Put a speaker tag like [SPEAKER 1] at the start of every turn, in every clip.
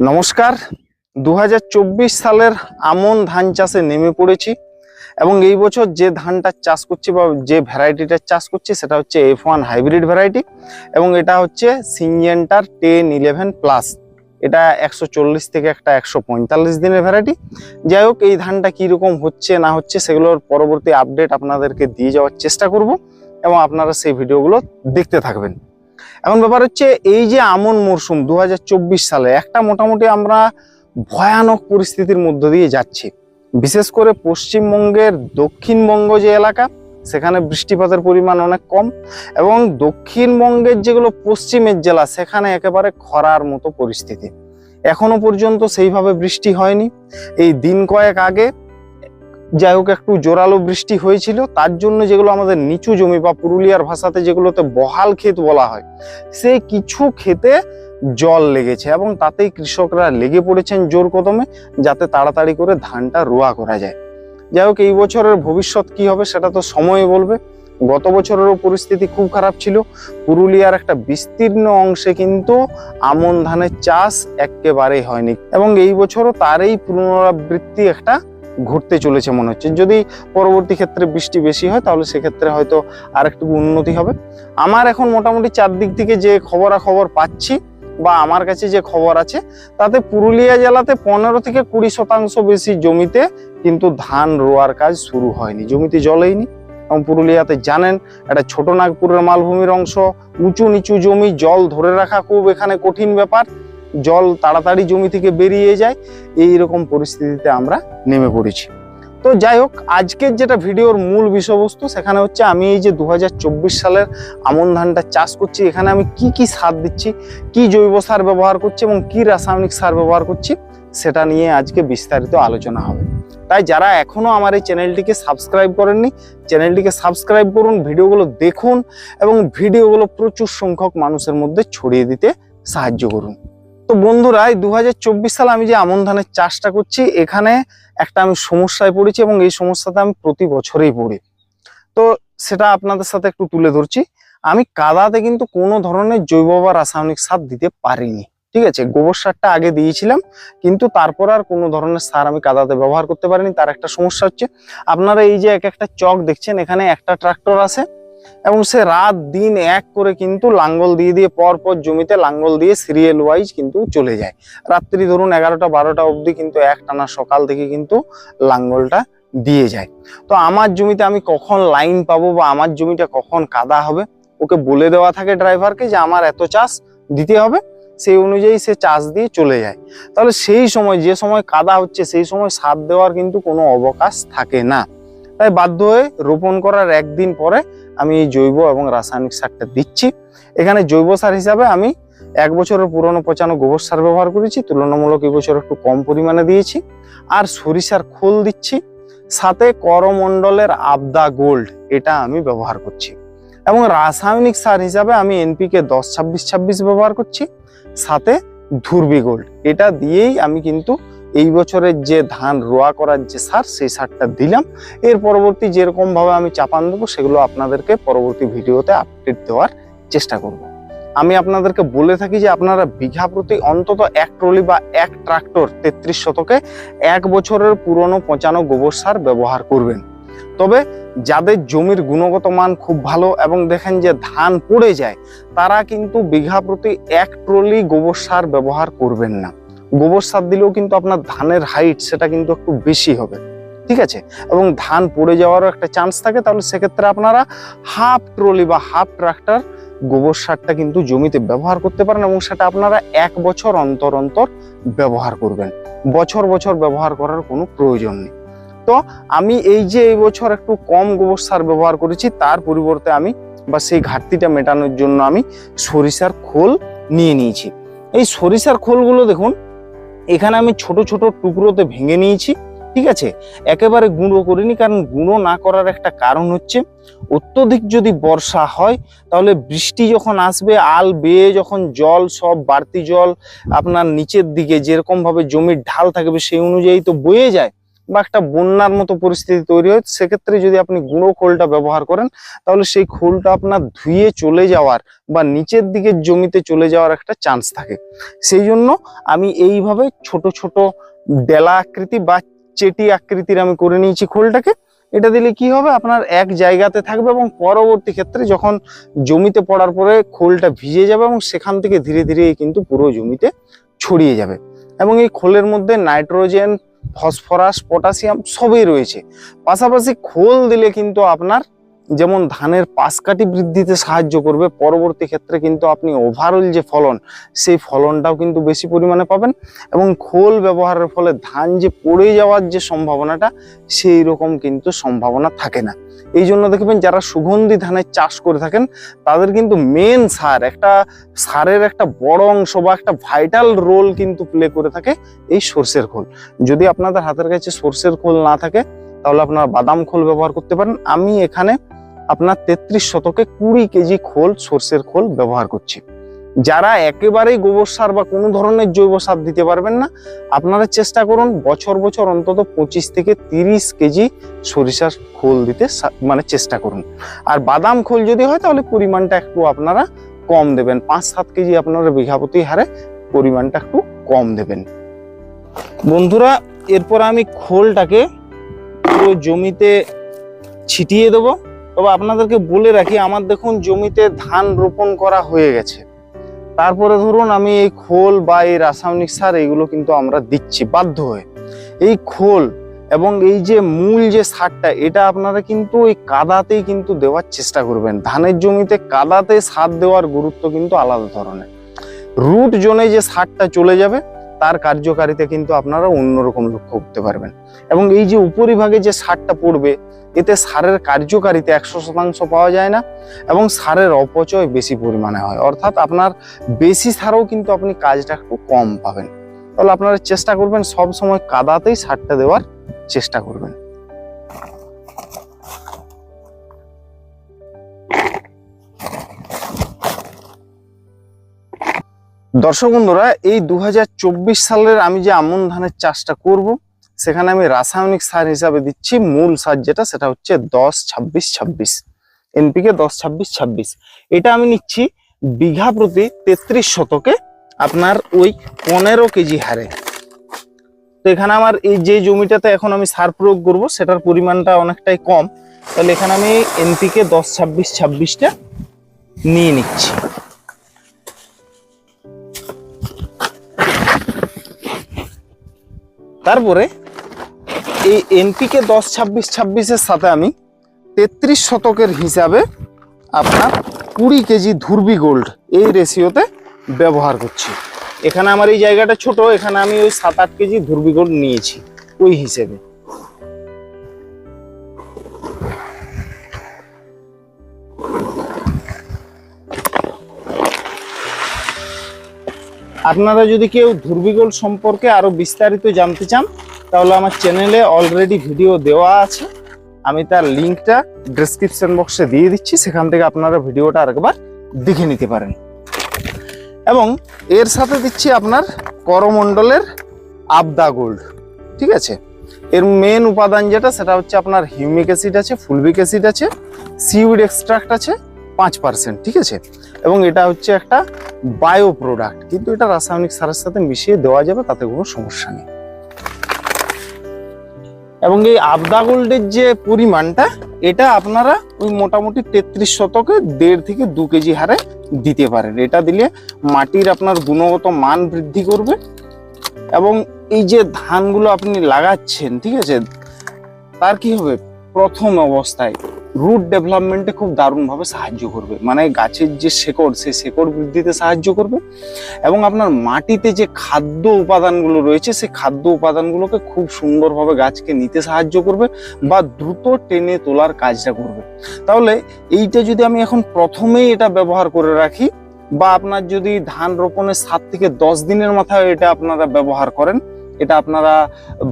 [SPEAKER 1] নমস্কার। 2024 সালের আমন ধান চাষে নেমে পড়েছি এবং এই বছর যে ধানটা চাষ করছি বা যে ভ্যারাইটিটা চাষ করছি সেটা হচ্ছে F1 হাইব্রিড ভ্যারাইটি এবং এটা হচ্ছে সিনজেন্টার 1011 প্লাস। এটা 140 থেকে একটা 145 দিনের ভ্যারাইটি। যাই হোক, এই ধানটা কীরকম হচ্ছে না হচ্ছে সেগুলোর পরবর্তী আপডেট আপনাদেরকে দিয়ে যাওয়ার চেষ্টা করব এবং আপনারা সেই ভিডিওগুলো দেখতে থাকবেন। এখন ব্যাপার হচ্ছে, এই যে আমন মরশুম 2024 সালে একটা মোটামুটি আমরা ভয়ানক পরিস্থিতির মধ্য দিয়ে যাচ্ছি। বিশেষ করে পশ্চিমবঙ্গের দক্ষিণবঙ্গ যে এলাকা, সেখানে বৃষ্টিপাতের পরিমাণ অনেক কম এবং দক্ষিণবঙ্গের যেগুলো পশ্চিমের জেলা সেখানে একেবারে খরার মতো পরিস্থিতি। এখনো পর্যন্ত সেইভাবে বৃষ্টি হয়নি। এই দিন কয়েক আগে যাই হোক একটু জোরালো বৃষ্টি হয়েছিল, তার জন্য যেগুলো আমাদের নিচু জমি বা পুরুলিয়ার ভাষাতে যেগুলোতে বহাল ক্ষেত বলা হয়, সেই কিছু ক্ষেতে জল লেগেছে এবং তাতেই কৃষকরা লেগে পড়েছেন জোর কদমে, যাতে তাড়াতাড়ি করে ধানটা রোয়া করা যায়। যাই হোক, এই বছরের ভবিষ্যৎ কি হবে সেটা তো সময় বলবে। গত বছরেরও পরিস্থিতি খুব খারাপ ছিল। পুরুলিয়ার একটা বিস্তীর্ণ অংশে কিন্তু আমন ধানের চাষ একেবারেই হয়নি এবং এই বছরও তারই পুনরাবৃত্তি একটা ঘটতে চলেছে মনে হচ্ছে। যদি পরবর্তী ক্ষেত্রে বৃষ্টি বেশি হয় তাহলে সেক্ষেত্রে হয়তো আর একটু উন্নতি হবে। আমার এখন মোটামুটি চারদিক থেকে যে খবরাখবর পাচ্ছি বা আমার কাছে যে খবর আছে, তাতে পুরুলিয়া জেলাতে 15 থেকে 20% বেশি জমিতে কিন্তু ধান রোয়ার কাজ শুরু হয়নি, জমিতে জলেইনি। এবং পুরুলিয়াতে জানেন এটা ছোট নাগপুরের মালভূমির অংশ, উঁচু নিচু জমি, জল ধরে রাখা খুব এখানে কঠিন ব্যাপার, জল তাড়াতাড়ি জমি থেকে বেরিয়ে যায়। এই রকম পরিস্থিতিতে আমরা নেমে পড়েছি। তো যাই হোক, আজকের যেটা ভিডিওর মূল বিষয়বস্তু সেখানে হচ্ছে আমি এই যে 2024 সালের আমন ধানটা চাষ করছি, এখানে আমি কি কি সার দিচ্ছি, কি জৈব সার ব্যবহার করছি এবং কি রাসায়নিক সার ব্যবহার করছি, সেটা নিয়ে আজকে বিস্তারিত আলোচনা হবে। তাই যারা এখনো আমার এই চ্যানেলটিকে সাবস্ক্রাইব করেননি, চ্যানেলটিকে সাবস্ক্রাইব করুন, ভিডিওগুলো দেখুন এবং ভিডিওগুলো প্রচুর সংখ্যক মানুষের মধ্যে ছড়িয়ে দিতে সাহায্য করুন। তো বন্ধুরা, এই 2024 সালে আমি যে আমন ধানের চাষটা করছি, এখানে একটা আমি সমস্যায় পড়েছি এবং এই সমস্যাতে আমি প্রতি বছরেই পড়ি। তো সেটা আপনাদের সাথে একটু তুলে ধরছি। আমি কাদাতে কিন্তু কোনো ধরনের জৈব বা রাসায়নিক সার দিতে পারিনি, ঠিক আছে। গোবর সারটা আগে দিয়েছিলাম, কিন্তু তারপর আর কোনো ধরনের সার আমি কাদাতে ব্যবহার করতে পারিনি। তার একটা সমস্যা হচ্ছে, আপনারা এই যে এক একটা চক দেখছেন, এখানে একটা ট্রাক্টর আছে এবং সে রাত দিন এক করে কিন্তু লাঙ্গল দিয়ে দিয়ে পর জমিতে লাঙ্গল দিয়ে সিরিয়াল ওয়াইজ কিন্তু চলে যায়। রাত্রি ধরুন 11টা 12টা অবধি কিন্তু একটানা সকাল থেকে কিন্তু লাঙ্গলটা দিয়ে যায়। তো আমার জমিতে আমি কখন লাইন পাবো বা আমার জমিটা কখন কাদা হবে, ওকে বলে দেওয়া থাকে ড্রাইভারকে যে আমার এত চাষ দিতে হবে, সেই অনুযায়ী সে চাষ দিয়ে চলে যায়। তাহলে সেই সময় যে সময় কাদা হচ্ছে সেই সময় সার দেওয়ার কিন্তু কোনো অবকাশ থাকে না। তাই বাধ্য হয়ে রোপণ করার একদিন পরে আমি এই জৈব এবং রাসায়নিক সারটা দিচ্ছি। এখানে জৈব সার হিসাবে আমি 1 বছরের পুরনো পচানো গোবর সার ব্যবহার করেছি, তুলনামূলক এই বছর একটু কম পরিমাণে দিয়েছি। আর সরিষার খোল দিচ্ছি, সাথে করমণ্ডলের আবদা গোল্ড এটা আমি ব্যবহার করছি। এবং রাসায়নিক সার হিসাবে আমি NPK 10-26-26 ব্যবহার করছি, সাথে ধুরবি গোল্ড এটা দিয়েই আমি কিন্তু এই বছরের যে ধান রোয়া করার যে সার, সেই সারটা দিলাম। এর পরবর্তী যেরকম ভাবে আমি চাপান দেবো সেগুলো আপনাদেরকে পরবর্তী ভিডিওতে আপডেট দেওয়ার চেষ্টা করব। আমি আপনাদেরকে বলে থাকি যে আপনারা বিঘা প্রতি অন্তত 1 ট্রলি বা 1 ট্রাক্টর 33 শতকে 1 বছরের পুরনো পচানো গোবর সার ব্যবহার করবেন। তবে যাদের জমির গুণগত মান খুব ভালো এবং দেখেন যে ধান পড়ে যায়, তারা কিন্তু বিঘা প্রতি 1 ট্রলি গোবর সার ব্যবহার করবেন না। গোবর সার দিলেও কিন্তু আপনার ধানের হাইট সেটা কিন্তু একটু বেশি হবে, ঠিক আছে, এবং ধান পড়ে যাওয়ারও একটা চান্স থাকে। তাহলে সেক্ষেত্রে আপনারা হাফ ট্রলি বা হাফ ট্রাক্টর গোবর সারটা কিন্তু জমিতে ব্যবহার করতে পারেন এবং সেটা আপনারা 1 বছর অন্তর অন্তর ব্যবহার করবেন। বছর বছর ব্যবহার করার কোনো প্রয়োজন নেই। তো আমি এই যে এই বছর একটু কম গোবর সার ব্যবহার করেছি, তার পরিবর্তে আমি বা সেই ঘাটতিটা মেটানোর জন্য আমি সরিষার খোল নিয়ে নিয়েছি। এই সরিষার খোলগুলো দেখুন, এখানে আমি ছোট ছোট টুকরোতে ভেঙে নিয়েছি, ঠিক আছে। একেবারে গুঁড়ো করিনি, কারণ গুঁড়ো না করার একটা কারণ হচ্ছে, অত্যধিক যদি বর্ষা হয় তাহলে বৃষ্টি যখন আসবে, আল বেয়ে যখন জল সব বাড়তি জল আপনার নিচের দিকে যেরকম ভাবে জমির ঢাল থাকবে সেই অনুযায়ী তো বয়ে যায়। বা একটা বন্যার মতো পরিস্থিতি তৈরি হয়, সেক্ষেত্রে যদি আপনি গুঁড়ো খোলটা ব্যবহার করেন তাহলে সেই খোলটা আপনার ধুয়ে চলে যাওয়ার বা নিচের দিকের জমিতে চলে যাওয়ার একটা চান্স থাকে। সেই জন্য আমি এইভাবে ছোট ছোট ডেলা আকৃতি বা চেটি আকৃতির আমি করে নিয়েছি খোলটাকে। এটা দিলে কি হবে, আপনার এক জায়গাতে থাকবে এবং পরবর্তী ক্ষেত্রে যখন জমিতে পড়ার পরে খোলটা ভিজে যাবে এবং সেখান থেকে ধীরে ধীরে কিন্তু পুরো জমিতে ছড়িয়ে যাবে। এবং এই খোলের মধ্যে নাইট্রোজেন, ফসফরাস, পটাশিয়াম সবই রয়েছে। পাশাপাশি খোল দিলে কিন্তু আপনার যেমন ধানের পাশকাঠি বৃদ্ধিতে সাহায্য করবে, পরবর্তী ক্ষেত্রে কিন্তু আপনি ওভারঅল যে ফলন সেই ফলনটাও কিন্তু বেশি পরিমাণে পাবেন। এবং খোল ব্যবহারের ফলে ধান যে পড়ে যাওয়ার যে সম্ভাবনাটা সেই রকম কিন্তু সম্ভাবনা থাকে না। এই জন্য দেখবেন যারা সুগন্ধি ধানের চাষ করে থাকেন তাদের কিন্তু মেন সারের একটা বড় অংশ বা একটা ভাইটাল রোল কিন্তু প্লে করে থাকে এই সর্ষের খোল। যদি আপনাদের হাতের কাছে সর্ষের খোল না থাকে তাহলে আপনারা বাদাম খোল ব্যবহার করতে পারেন। আমি এখানে আপনার 33 শতকে 20 কেজি খোল সর্ষের খোল ব্যবহার করছি। যারা একেবারেই গোবর সার বা কোনো ধরনের জৈব সার দিতে পারবেন না, আপনারা চেষ্টা করুন বছর বছর অন্তত 25 থেকে 30 কেজি সরিষার খোল দিতে চেষ্টা করুন। আর বাদাম খোল যদি হয় তাহলে পরিমাণটা একটু আপনারা কম দেবেন, 5-7 কেজি আপনারা বিঘা প্রতি হারে পরিমাণটা একটু কম দেবেন। বন্ধুরা, এরপর আমি খোলটাকে পুরো জমিতে ছিটিয়ে দেব। তবে আপনাদেরকে বলে রাখি, আমার দেখুন জমিতে ধান রোপণ করা হয়ে গেছে, তারপরে ধরুন আমি এই খোল বা এই রাসায়নিক সার এইগুলো কিন্তু আমরা দিচ্ছি বাধ্য হয়ে। এই খোল এবং এই যে মূল যে সারটা, এটা আপনারা কিন্তু ওই কাদাতেই কিন্তু দেওয়ার চেষ্টা করবেন। ধানের জমিতে কাদাতে সার দেওয়ার গুরুত্ব কিন্তু আলাদা ধরনের। রুট জোনে যে সারটা চলে যাবে তার কার্যকারিতা কিন্তু আপনারা অন্যরকম লক্ষ্য করতে পারবেন। এবং এই যে উপরিভাগে যে সারটা পড়বে, এতে সারের কার্যকারিতা 100% পাওয়া যায় না এবং সারের অপচয় বেশি পরিমাণে হয়। অর্থাৎ আপনার বেশি সারও কিন্তু আপনি কাজটা একটু কম পাবেন। তাহলে আপনারা চেষ্টা করবেন সব সময় কাদাতেই সারটা দেওয়ার চেষ্টা করবেন। দর্শক বন্ধুরা, এই 2024 সালের আমি যে আমন ধানের চাষটা করব, সেখানে আমি রাসায়নিক সার হিসাবে দিচ্ছি মূল সার যেটা, সেটা হচ্ছে 10-26-26 এনপিকে 10-26-26। এটা আমি নিচ্ছি বিঘা প্রতি 33 শতকে আপনার ওই 15 কেজি হারে। তো এখানে আমার এই যে জমিটাতে এখন আমি সার প্রয়োগ করব সেটার পরিমাণটা অনেকটাই কম, তাহলে এখানে আমি এনপিকে 10-26-26টা নিয়ে নিচ্ছি। তারপরে এই এনপিকে 10-26-26-এর সাথে আমি 33 শতকের হিসাবে আপনার 20 কেজি ধুরবি গোল্ড এই রেশিওতে ব্যবহার করছি। এখানে আমার এই জায়গাটা ছোট, এখানে আমি ওই 7-8 কেজি ধুরবি গোল্ড নিয়েছি ওই হিসেবে। আপনারা যদি কেউ ধুরবি গোল্ড সম্পর্কে আরো বিস্তারিত জানতে চান তাহলে আমার চ্যানেলে অলরেডি ভিডিও দেওয়া আছে, আমি তার লিঙ্কটা ডেসক্রিপশন বক্সে দিয়ে দিচ্ছি, সেখান থেকে আপনারা ভিডিওটা আরেকবার দেখে নিতে পারেন। এবং এর সাথে দিচ্ছি আপনার করমণ্ডলের আবদা গোল্ড। ঠিক আছে, এর মেন উপাদান যেটা সেটা হচ্ছে আপনার হিউমিক অ্যাসিড আছে, ফুলভিক অ্যাসিড আছে, সিউইড এক্সট্রাক্ট আছে 5%। ঠিক আছে, এবং এটা হচ্ছে একটা বায়ো প্রোডাক্ট, কিন্তু এটা রাসায়নিক সারের সাথে মিশিয়ে দেওয়া যাবে, তাতে কোনো সমস্যা নেই। এবং এই আবদা গোল্ডের যে পরিমাণটা, এটা আপনারা ওই মোটামুটি 33 শতকে 1.5 থেকে 2 কেজি হারে দিতে পারেন। এটা দিলে মাটির আপনার গুণগত মান বৃদ্ধি করবে এবং এই যে ধানগুলো আপনি লাগাচ্ছেন, ঠিক আছে, তার কি হবে, প্রথম অবস্থায় রুট ডেভেলপমেন্টে খুব দারুণভাবে সাহায্য করবে। মানে গাছের যে শেকড়, সেই শেকড় বৃদ্ধিতে সাহায্য করবে এবং আপনার মাটিতে যে খাদ্য উপাদানগুলো রয়েছে সেই খাদ্য উপাদানগুলোকে খুব সুন্দরভাবে গাছকে নিতে সাহায্য করবে বা দ্রুত টেনে তোলার কাজটা করবে। তাহলে এইটা যদি আমি এখন প্রথমেই এটা ব্যবহার করে রাখি, বা আপনার যদি ধান রোপণের 7 থেকে 10 দিনের মাথায় এটা আপনারা ব্যবহার করেন, এটা আপনারা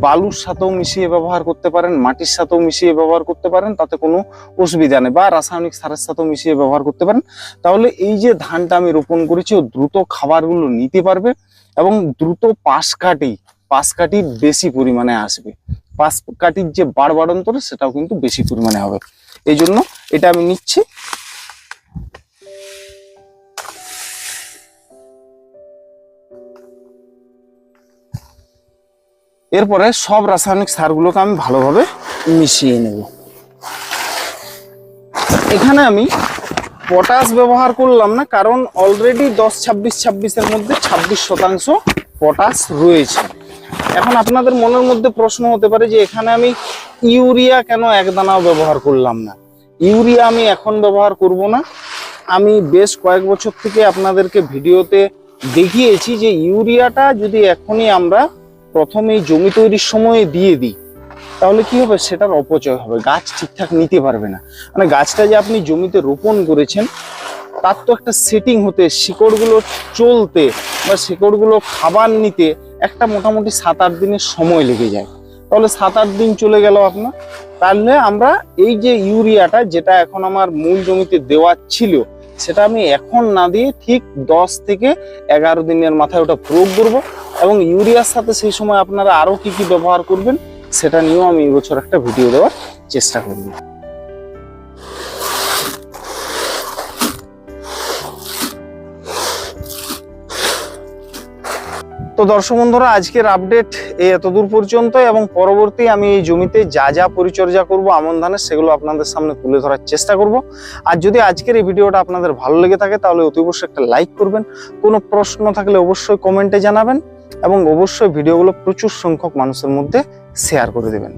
[SPEAKER 1] বালুর সাথেও মিশিয়ে ব্যবহার করতে পারেন, মাটির সাথেও মিশিয়ে ব্যবহার করতে পারেন, তাতে কোনো অসুবিধা নেই, বা রাসায়নিক সারের সাথেও মিশিয়ে ব্যবহার করতে পারেন। তাহলে এই যে ধানটা আমি রোপণ করেছি ও দ্রুত খাবারগুলো নিতে পারবে এবং দ্রুত পাশ কাটি বেশি পরিমাণে আসবে। পাশ কাঠির যে বাড়বাড়ন্তর সেটাও কিন্তু বেশি পরিমাণে হবে। এই জন্য এটা আমি নিচ্ছি। এরপরে সব রাসায়নিক সারগুলোকে আমি ভালোভাবে মিশিয়ে নেব। এখানে আমি পটাশ ব্যবহার করলাম না, কারণ অলরেডি 10-26-26-এর মধ্যে 26% পটাশ রয়েছে। এখন আপনাদের মনের মধ্যে প্রশ্ন হতে পারে যে এখানে আমি ইউরিয়া কেন এক দানাও ব্যবহার করলাম না। ইউরিয়া আমি এখন ব্যবহার করব না। আমি বেশ কয়েক বছর থেকে আপনাদেরকে ভিডিওতে দেখিয়েছি যে ইউরিয়াটা যদি এখনই আমরা প্রথমেই জমি তৈরির সময় দিয়ে দিই তাহলে কি হবে, সেটার অপচয় হবে, গাছ ঠিকঠাক নিতে পারবে না। মানে গাছটা যে আপনি জমিতে রোপণ করেছেন তার তো একটা সেটিং হতে, শিকড়গুলো চলতে বা শিকড়গুলো খাবার নিতে একটা মোটামুটি 7-8 দিনের সময় লেগে যায়। তাহলে 7-8 দিন চলে গেল আপনার। তাহলে আমরা এই যে ইউরিয়াটা যেটা এখন আমার মূল জমিতে দেওয়া ছিল সেটা আমি এখন না দিয়ে ঠিক 10 থেকে 11 দিনের মাথায় ওটা প্রয়োগ করব। এবং ইউরিয়ার সাথে সেই সময় আপনারা আরো কি কি ব্যবহার করবেন সেটা নিয়েও আমি এই বছর একটা ভিডিও দেওয়ার চেষ্টা করব। তো দর্শক বন্ধুরা, আজকের আপডেট এতদূর পর্যন্ত, এবং পরবর্তী আমি এই জমিতে যা যা পরিচর্যা করব আমন ধানের সেগুলো আপনাদের সামনে তুলে ধরার চেষ্টা করব। আর যদি আজকের এই ভিডিওটা আপনাদের ভালো লেগে থাকে তাহলে অতি অবশ্যই একটা লাইক করবেন, কোনো প্রশ্ন থাকলে অবশ্যই কমেন্টে জানাবেন, এবং অবশ্যই ভিডিওগুলো প্রচুর সংখ্যক মানুষের মধ্যে শেয়ার করে দেবেন।